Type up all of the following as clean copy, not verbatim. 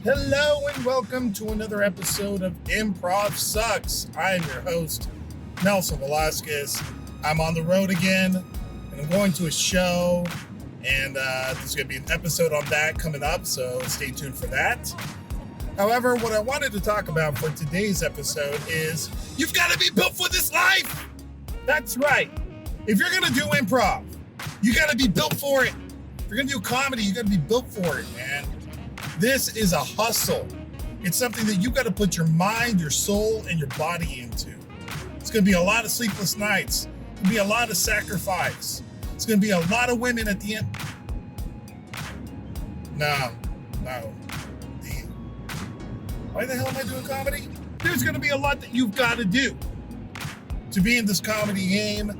Hello and welcome to another episode of Improv Sucks. I am your host, Nelson Velasquez. I'm on the road again, and I'm going to a show, and there's going to be an episode on that coming up, so stay tuned for that. However, what I wanted to talk about for today's episode is you've got to be built for this life. That's right. If you're going to do improv, you got to be built for it. If you're going to do comedy, you got to be built for it, man. This is a hustle. It's something that you got to put your mind, your soul, and your body into. It's going to be a lot of sleepless nights. It's going to be a lot of sacrifice. It's going to be a lot of women at the end. No. Why the hell am I doing comedy? There's going to be a lot that you've got to do to be in this comedy game,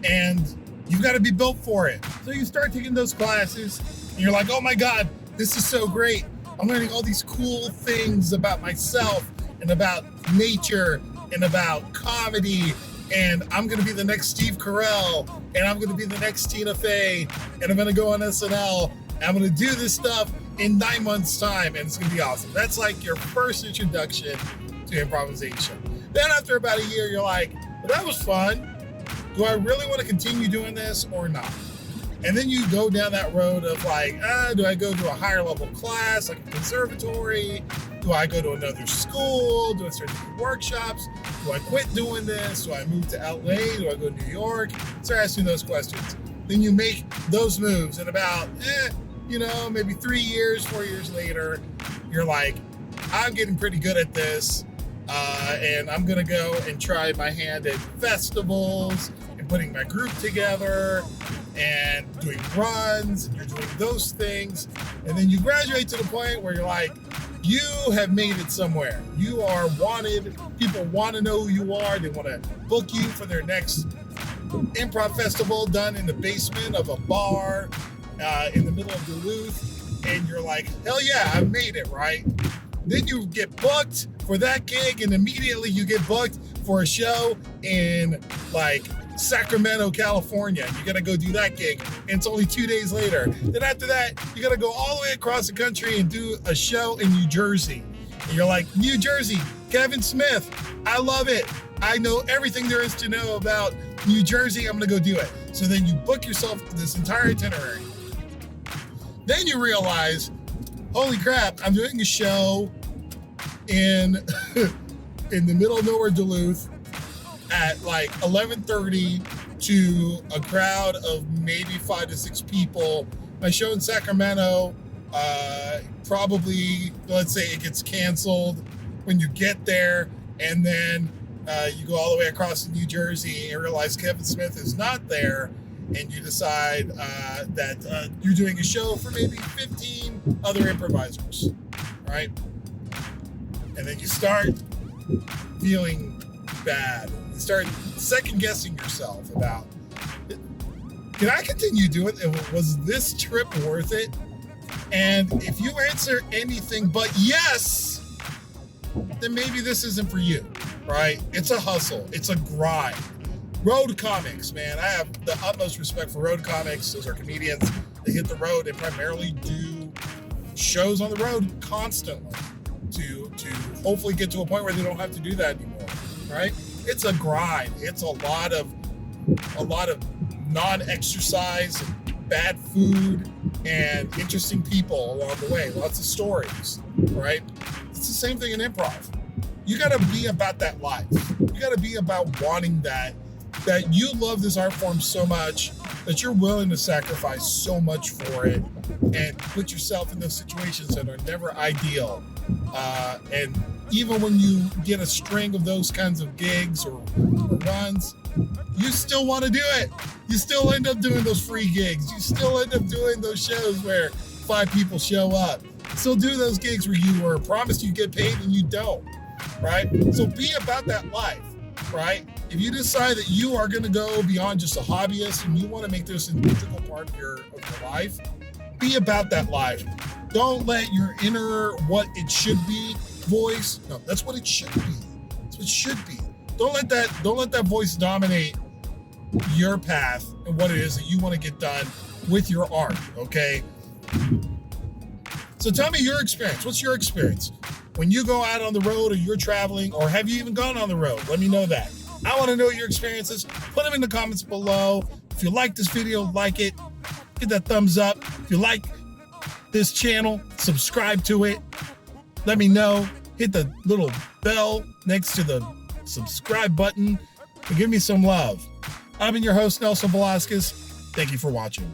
and you've got to be built for it. So you start taking those classes, and you're like, oh my God, this is so great. I'm learning all these cool things about myself and about nature and about comedy. And I'm going to be the next Steve Carell. And I'm going to be the next Tina Fey. And I'm going to go on SNL. And I'm going to do this stuff in 9 months' time. And it's going to be awesome. That's like your first introduction to improvisation. Then after about a year, you're like, well, that was fun. Do I really want to continue doing this or not? And then you go down that road of like, do I go to a higher level class, like a conservatory? Do I go to another school? Do I start doing workshops? Do I quit doing this? Do I move to LA? Do I go to New York? Start asking those questions. Then you make those moves, and about, maybe 3 years, 4 years later, you're like, I'm getting pretty good at this, and I'm gonna go and try my hand at festivals and putting my group together and doing runs, and you're doing those things, and then you graduate to the point where you're like, you have made it somewhere. You are wanted. People want to know who you are. They want to book you for their next improv festival done in the basement of a bar in the middle of Duluth, and you're like, hell yeah, I made it, right? Then you get booked for that gig, and immediately you get booked for a show in like Sacramento, California. You gotta go do that gig, and it's only 2 days later. Then after that, you gotta go all the way across the country and do a show in New Jersey. And you're like, New Jersey, Kevin Smith, I love it. I know everything there is to know about New Jersey. I'm gonna go do it. So then you book yourself this entire itinerary. Then you realize, holy crap, I'm doing a show in in the middle of nowhere, Duluth, at like 11:30 to a crowd of maybe 5 to 6 people. My show in Sacramento, probably, let's say it gets canceled when you get there, and then you go all the way across to New Jersey and realize Kevin Smith is not there, and you decide that you're doing a show for maybe 15 other improvisers, right? And then you start feeling bad. You start second guessing yourself about, can I continue doing it? Was this trip worth it? And if you answer anything but yes, then maybe this isn't for you, right? It's a hustle. It's a grind. Road comics, man. I have the utmost respect for road comics. Those are comedians. They hit the road and primarily do shows on the road constantly to hopefully get to a point where they don't have to do that anymore, right? It's a grind. It's a lot of non-exercise and bad food and interesting people along the way. Lots of stories, right? It's the same thing in improv. You got to be about that life. You got to be about wanting that you love this art form so much that you're willing to sacrifice so much for it and put yourself in those situations that are never ideal. And even when you get a string of those kinds of gigs or runs, you still want to do it. You still end up doing those free gigs. You still end up doing those shows where 5 people show up. Still do those gigs where you were promised you get paid and you don't, right? So be about that life, right? If you decide that you are going to go beyond just a hobbyist and you want to make this an integral part of your life, be about that life. Don't let your inner what it should be voice. No, that's what it should be. That's what it should be. Don't let that voice dominate your path and what it is that you want to get done with your art, okay? So tell me your experience. What's your experience when you go out on the road, or you're traveling, or have you even gone on the road? Let me know that. I want to know your experiences. Put them in the comments below. If you like this video, like it. Hit that thumbs up. If you like this channel, subscribe to it. Let me know. Hit the little bell next to the subscribe button and give me some love. I've been your host, Nelson Velasquez. Thank you for watching.